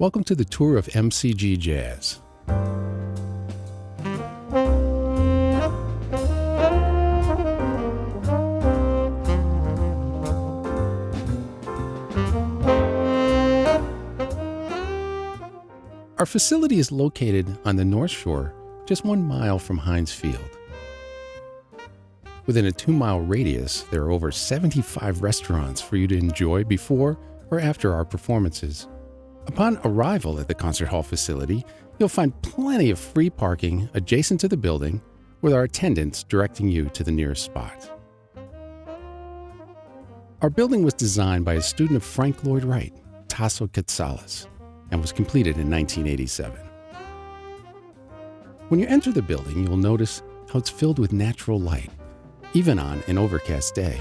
Welcome to the tour of MCG Jazz. Our facility is located on the North Shore, just 1 mile from Heinz Field. Within a 2-mile radius, there are over 75 restaurants for you to enjoy before or after our performances. Upon arrival at the concert hall facility, you'll find plenty of free parking adjacent to the building, with our attendants directing you to the nearest spot. Our building was designed by a student of Frank Lloyd Wright, Tasso Katselas, and was completed in 1987. When you enter the building, you'll notice how it's filled with natural light, even on an overcast day.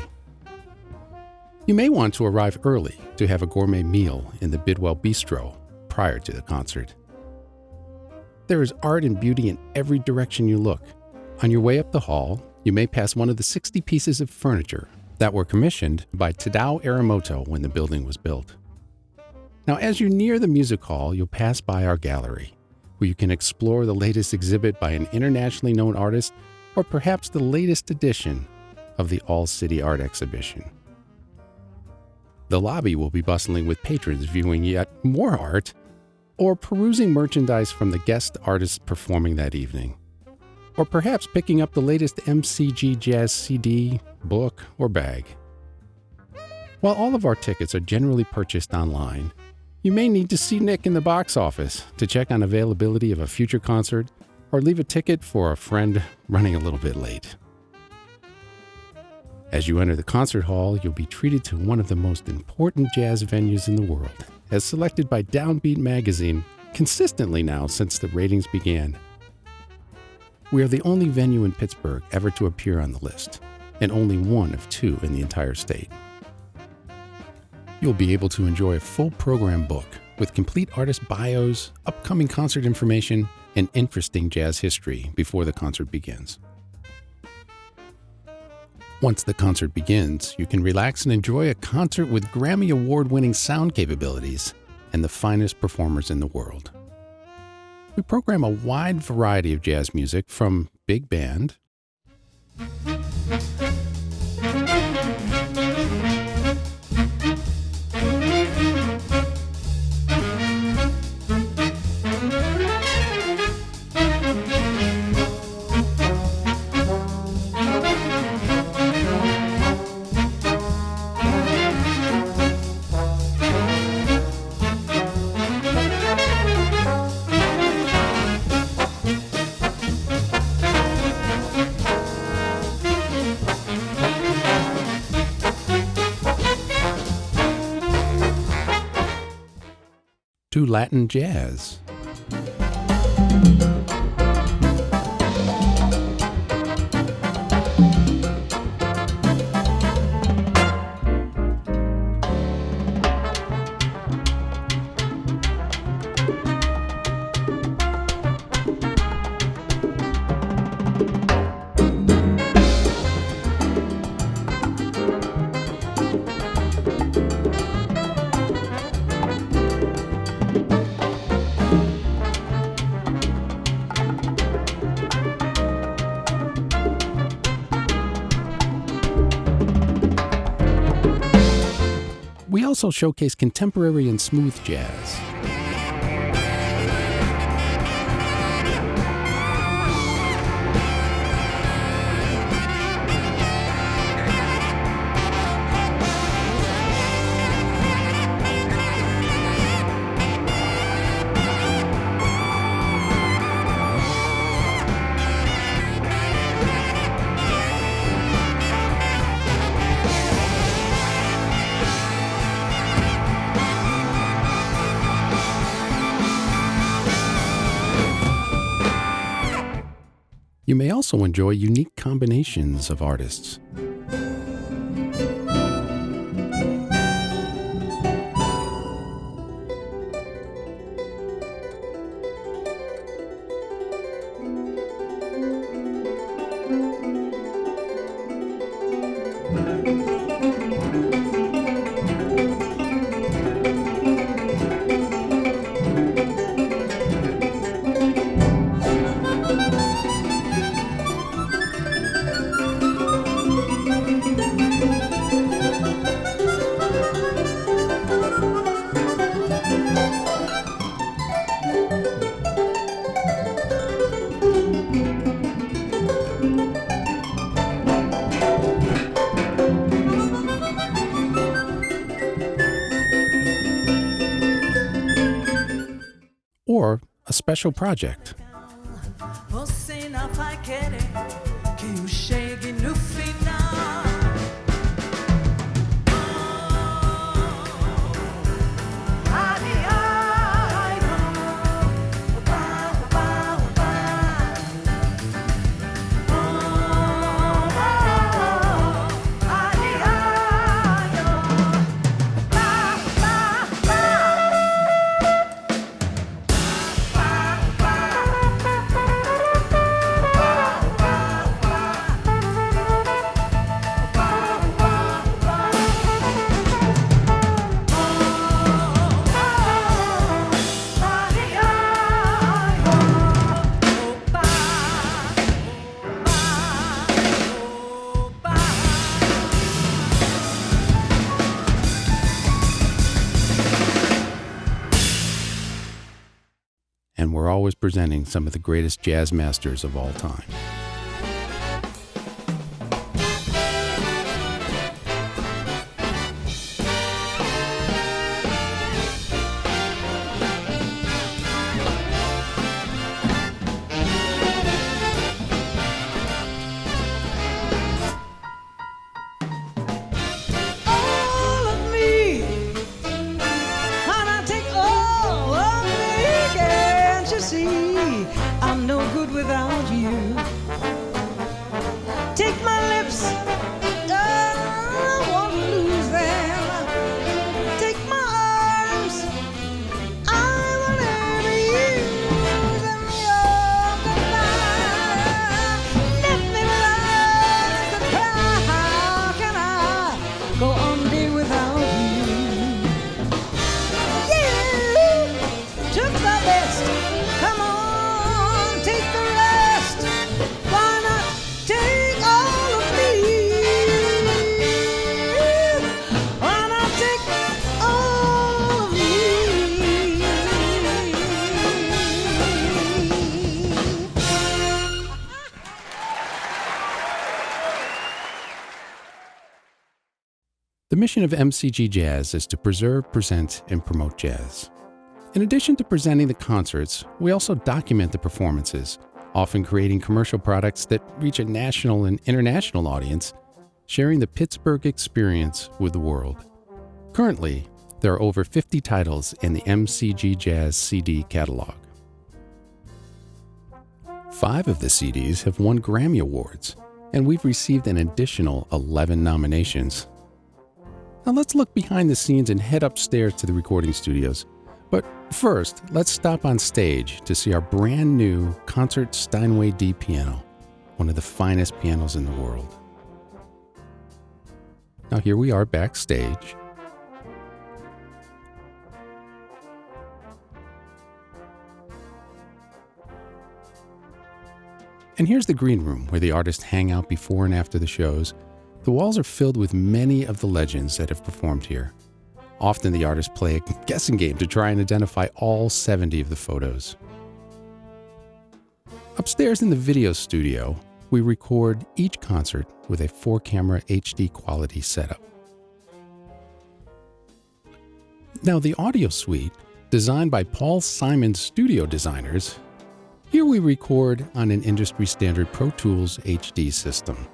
You may want to arrive early to have a gourmet meal in the Bidwell Bistro prior to the concert. There is art and beauty in every direction you look. On your way up the hall, you may pass one of the 60 pieces of furniture that were commissioned by Tadao Aramoto when the building was built. Now, as you near the music hall, you'll pass by our gallery, where you can explore the latest exhibit by an internationally known artist, or perhaps the latest edition of the All-City Art Exhibition. The lobby will be bustling with patrons viewing yet more art, or perusing merchandise from the guest artists performing that evening, or perhaps picking up the latest MCG Jazz CD, book, or bag. While all of our tickets are generally purchased online, you may need to see Nick in the box office to check on availability of a future concert or leave a ticket for a friend running a little bit late. As you enter the concert hall, you'll be treated to one of the most important jazz venues in the world, as selected by Downbeat magazine consistently now since the ratings began. We are the only venue in Pittsburgh ever to appear on the list, and only one of 2 in the entire state. You'll be able to enjoy a full program book with complete artist bios, upcoming concert information, and interesting jazz history before the concert begins. Once the concert begins, you can relax and enjoy a concert with Grammy Award-winning sound capabilities and the finest performers in the world. We program a wide variety of jazz music from big band, to Latin jazz. We also showcase contemporary and smooth jazz. You may also enjoy unique combinations of artists. special project. Você não vai querer que eu chegue no final. And we're always presenting some of the greatest jazz masters of all time. The mission of MCG Jazz is to preserve, present, and promote jazz. In addition to presenting the concerts, we also document the performances, often creating commercial products that reach a national and international audience, sharing the Pittsburgh experience with the world. Currently, there are over 50 titles in the MCG Jazz CD catalog. 5 of the CDs have won Grammy Awards, and we've received an additional 11 nominations. Now let's look behind the scenes and head upstairs to the recording studios. But first, let's stop on stage to see our brand new Concert Steinway D piano, one of the finest pianos in the world. Now here we are backstage. And here's the green room where the artists hang out before and after the shows. The walls are filled with many of the legends that have performed here. Often the artists play a guessing game to try and identify all 70 of the photos. Upstairs in the video studio, we record each concert with a 4-camera HD quality setup. Now the audio suite, designed by Paul Simon's studio designers, here we record on an industry standard Pro Tools HD system.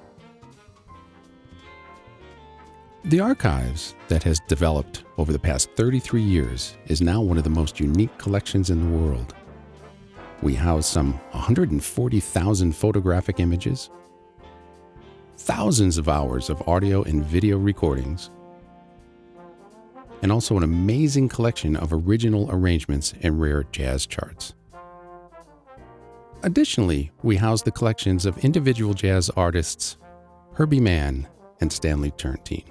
The archives that has developed over the past 33 years is now one of the most unique collections in the world. We house some 140,000 photographic images, thousands of hours of audio and video recordings, and also an amazing collection of original arrangements and rare jazz charts. Additionally, we house the collections of individual jazz artists Herbie Mann and Stanley Turrentine.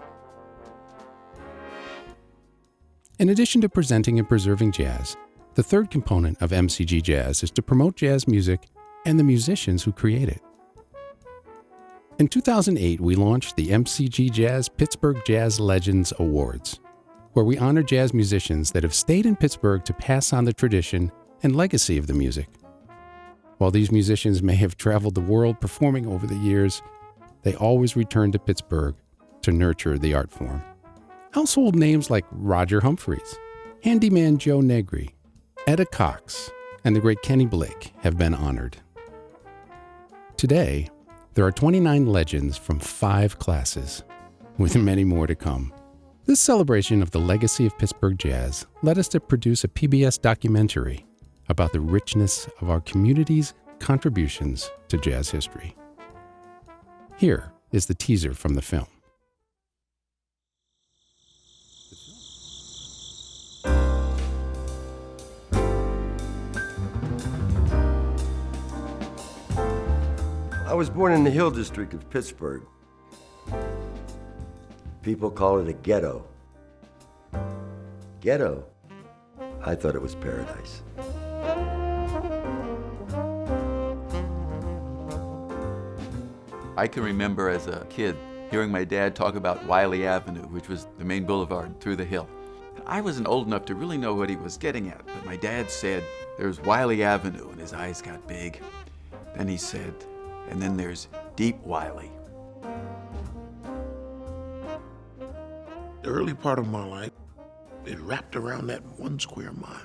In addition to presenting and preserving jazz, the third component of MCG Jazz is to promote jazz music and the musicians who create it. In 2008, we launched the MCG Jazz Pittsburgh Jazz Legends Awards, where we honor jazz musicians that have stayed in Pittsburgh to pass on the tradition and legacy of the music. While these musicians may have traveled the world performing over the years, they always return to Pittsburgh to nurture the art form. Household names like Roger Humphreys, Handyman Joe Negri, Etta Cox, and the great Kenny Blake have been honored. Today, there are 29 legends from 5 classes, with many more to come. This celebration of the legacy of Pittsburgh jazz led us to produce a PBS documentary about the richness of our community's contributions to jazz history. Here is the teaser from the film. I was born in the Hill District of Pittsburgh. People call it a ghetto. Ghetto? I thought it was paradise. I can remember as a kid hearing my dad talk about Wiley Avenue, which was the main boulevard through the hill. I wasn't old enough to really know what he was getting at, but my dad said, "There's Wiley Avenue," and his eyes got big. Then he said, "And then there's Deep Wiley." The early part of my life, it wrapped around that 1 square mile.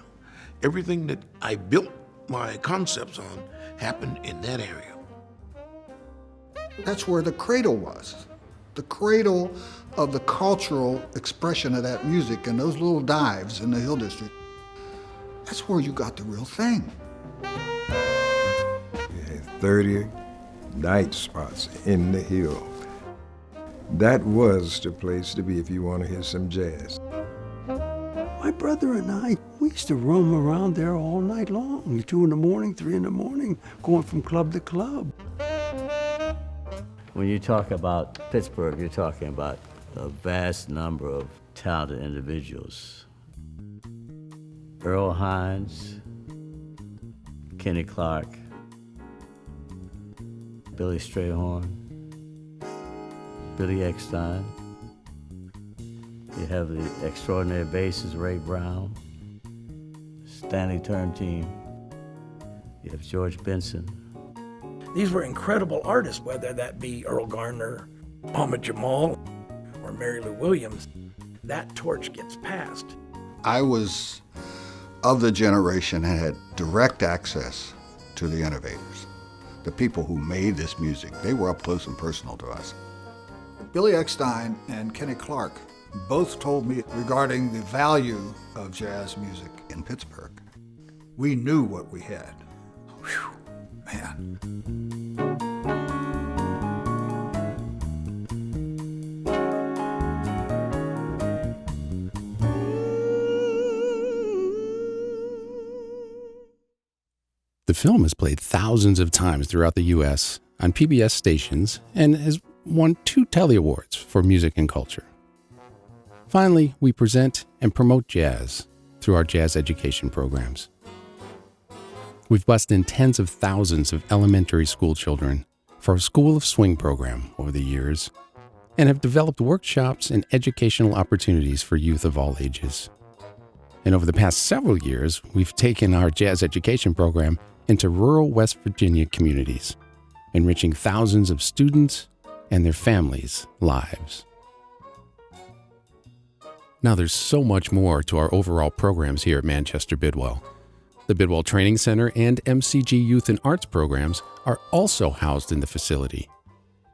Everything that I built my concepts on happened in that area. That's where the cradle was. The cradle of the cultural expression of that music and those little dives in the Hill District. That's where you got the real thing. We had 30 night spots in the Hill. That was the place to be if you want to hear some jazz. My brother and I, we used to roam around there all night long, 2 in the morning, 3 in the morning, going from club to club. When you talk about Pittsburgh, you're talking about a vast number of talented individuals. Earl Hines, Kenny Clark, Billy Strayhorn, Billy Eckstein. You have the extraordinary bassist Ray Brown, Stanley Turntine. You have George Benson. These were incredible artists, whether that be Earl Garner, Ahmad Jamal, or Mary Lou Williams. That torch gets passed. I was of the generation that had direct access to the innovators, the people who made this music. They were up close and personal to us. Billy Eckstein and Kenny Clark both told me regarding the value of jazz music in Pittsburgh. We knew what we had. Whew, man. The film has played thousands of times throughout the U.S. on PBS stations and has won 2 Telly Awards for music and culture. Finally, we present and promote jazz through our jazz education programs. We've bussed in tens of thousands of elementary school children for our School of Swing program over the years and have developed workshops and educational opportunities for youth of all ages. And over the past several years, we've taken our jazz education program into rural West Virginia communities, enriching thousands of students and their families' lives. Now there's so much more to our overall programs here at Manchester Bidwell. The Bidwell Training Center and MCG Youth and Arts programs are also housed in the facility.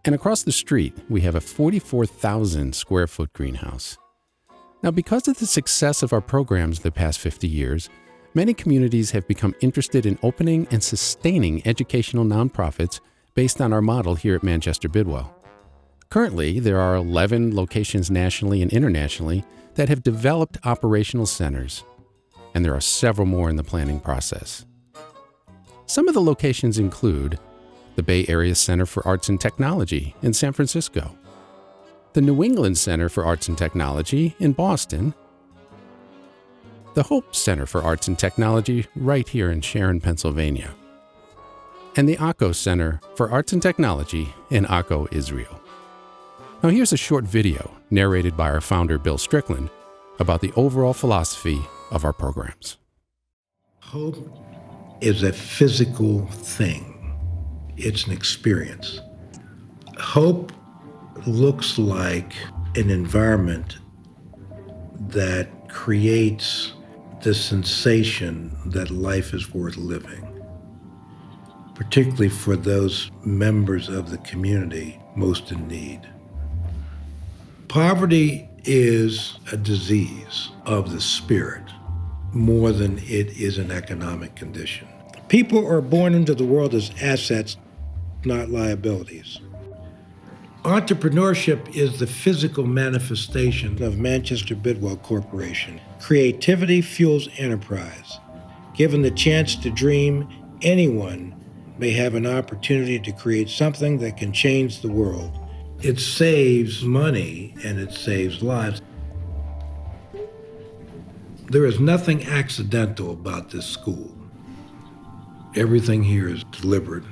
And across the street, we have a 44,000 square foot greenhouse. Now, because of the success of our programs the past 50 years, many communities have become interested in opening and sustaining educational nonprofits based on our model here at Manchester Bidwell. Currently, there are 11 locations nationally and internationally that have developed operational centers, and there are several more in the planning process. Some of the locations include the Bay Area Center for Arts and Technology in San Francisco, the New England Center for Arts and Technology in Boston, the Hope Center for Arts and Technology right here in Sharon, Pennsylvania, and the Akko Center for Arts and Technology in Akko, Israel. Now here's a short video narrated by our founder, Bill Strickland, about the overall philosophy of our programs. Hope is a physical thing. It's an experience. Hope looks like an environment that creates the sensation that life is worth living, particularly for those members of the community most in need. Poverty is a disease of the spirit more than it is an economic condition. People are born into the world as assets, not liabilities. Entrepreneurship is the physical manifestation of Manchester Bidwell Corporation. Creativity fuels enterprise. Given the chance to dream, anyone may have an opportunity to create something that can change the world. It saves money and it saves lives. There is nothing accidental about this school. Everything here is deliberate.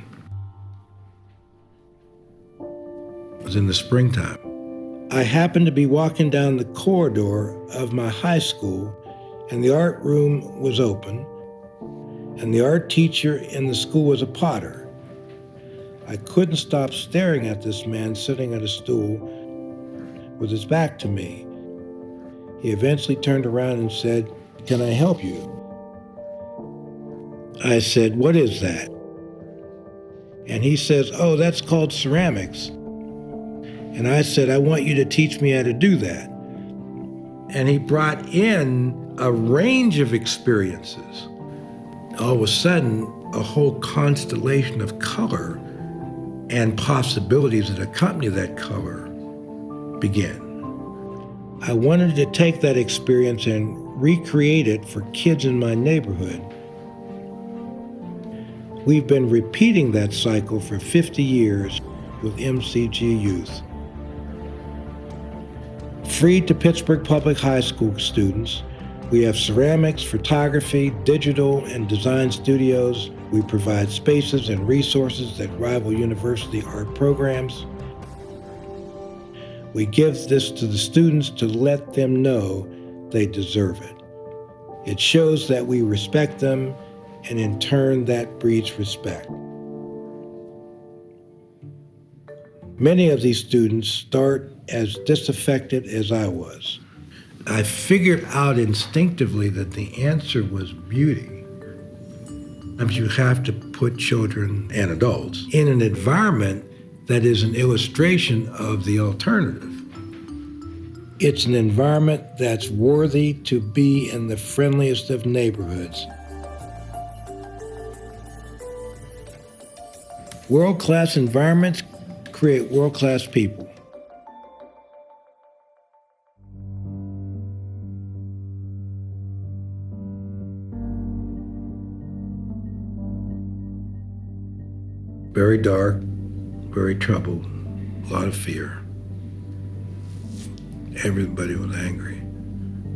It was in the springtime. I happened to be walking down the corridor of my high school, and the art room was open, and the art teacher in the school was a potter. I couldn't stop staring at this man sitting at a stool with his back to me. He eventually turned around and said, "Can I help you?" I said, "What is that?" And he says, "Oh, that's called ceramics." And I said, "I want you to teach me how to do that." And he brought in a range of experiences. All of a sudden, a whole constellation of color and possibilities that accompany that color began. I wanted to take that experience and recreate it for kids in my neighborhood. We've been repeating that cycle for 50 years with MCG youth. Free to Pittsburgh Public High School students, we have ceramics, photography, digital, and design studios. We provide spaces and resources that rival university art programs. We give this to the students to let them know they deserve it. It shows that we respect them, and in turn, that breeds respect. Many of these students start as disaffected as I was. I figured out instinctively that the answer was beauty. You have to put children and adults in an environment that is an illustration of the alternative. It's an environment that's worthy to be in the friendliest of neighborhoods. World-class environments create world-class people. Very dark, very troubled, a lot of fear. Everybody was angry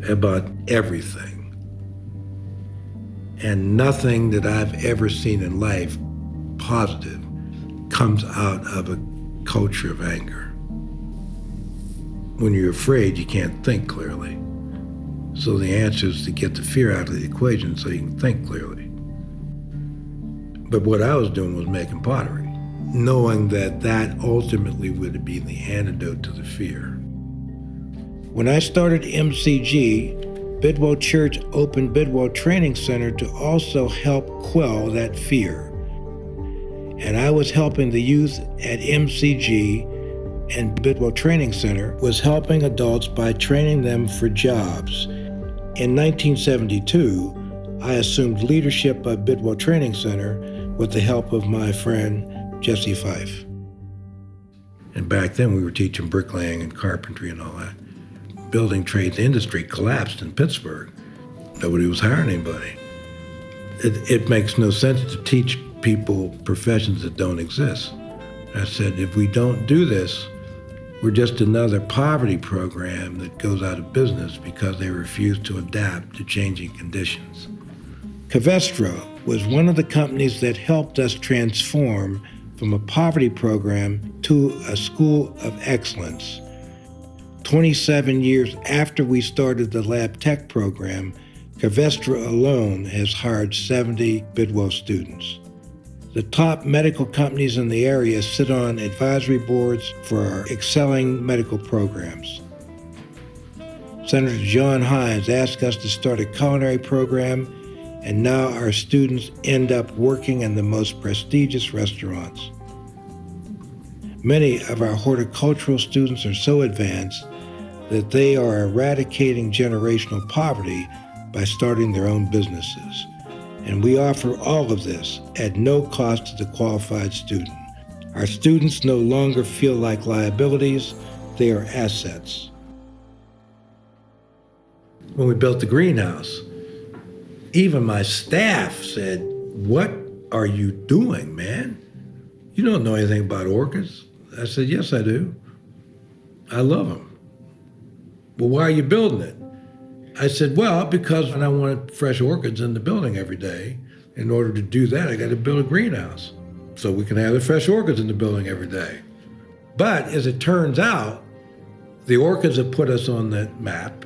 about everything. And nothing that I've ever seen in life positive comes out of a culture of anger. When you're afraid, you can't think clearly. So the answer is to get the fear out of the equation so you can think clearly. But what I was doing was making pottery, knowing that that ultimately would be the antidote to the fear. When I started MCG, Bidwell Church opened Bidwell Training Center to also help quell that fear. And I was helping the youth at MCG, and Bidwell Training Center was helping adults by training them for jobs. In 1972, I assumed leadership of Bidwell Training Center with the help of my friend, Jesse Fife. And back then we were teaching bricklaying and carpentry and all that. Building trades industry collapsed in Pittsburgh. Nobody was hiring anybody. It makes no sense to teach people professions that don't exist. I said, if we don't do this, we're just another poverty program that goes out of business because they refuse to adapt to changing conditions. Covestro was one of the companies that helped us transform from a poverty program to a school of excellence. 27 years after we started the Lab Tech program, Covestro alone has hired 70 Bidwell students. The top medical companies in the area sit on advisory boards for our excelling medical programs. Senator John Hines asked us to start a culinary program, and now our students end up working in the most prestigious restaurants. Many of our horticultural students are so advanced that they are eradicating generational poverty by starting their own businesses. And we offer all of this at no cost to the qualified student. Our students no longer feel like liabilities, they are assets. When we built the greenhouse, even my staff said, "What are you doing, man? You don't know anything about orchids." I said, "Yes, I do. I love them." "Well, why are you building it?" I said, "Well, because I want fresh orchids in the building every day. In order to do that, I got to build a greenhouse so we can have the fresh orchids in the building every day." But as it turns out, the orchids have put us on the map.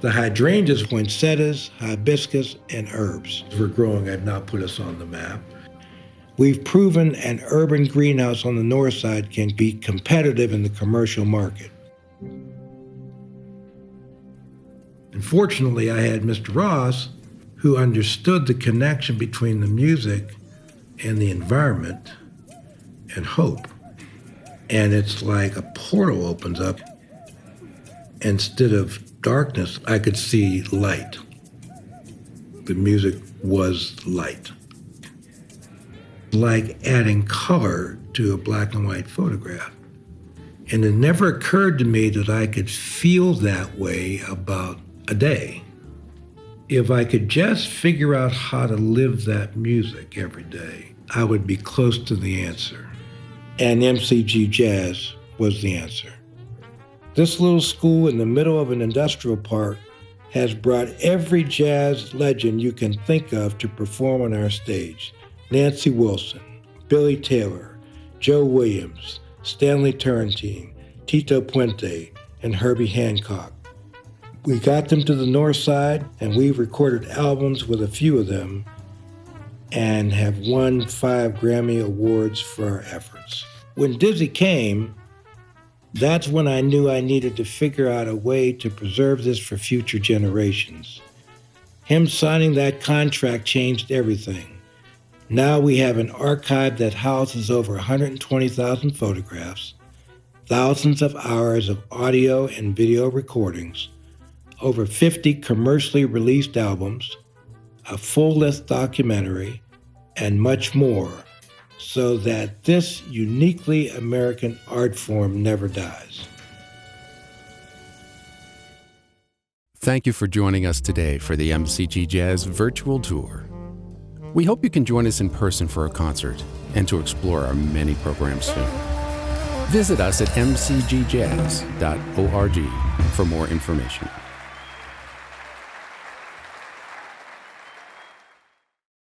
The hydrangeas, poinsettias, hibiscus, and herbs we're growing have now put us on the map. We've proven an urban greenhouse on the north side can be competitive in the commercial market. And fortunately, I had Mr. Ross, who understood the connection between the music and the environment and hope. And it's like a portal opens up. Instead of darkness, I could see light. The music was light. Like adding color to a black and white photograph. And it never occurred to me that I could feel that way about a day. If I could just figure out how to live that music every day, I would be close to the answer. And MCG Jazz was the answer. This little school in the middle of an industrial park has brought every jazz legend you can think of to perform on our stage. Nancy Wilson, Billy Taylor, Joe Williams, Stanley Turrentine, Tito Puente, and Herbie Hancock. We got them to the north side, and we've recorded albums with a few of them and have won 5 Grammy Awards for our efforts. When Dizzy came, that's when I knew I needed to figure out a way to preserve this for future generations. Him signing that contract changed everything. Now we have an archive that houses over 120,000 photographs, thousands of hours of audio and video recordings, over 50 commercially released albums, a full-length documentary, and much more, so that this uniquely American art form never dies. Thank you for joining us today for the MCG Jazz virtual tour. We hope you can join us in person for a concert and to explore our many programs soon. Visit us at mcgjazz.org for more information.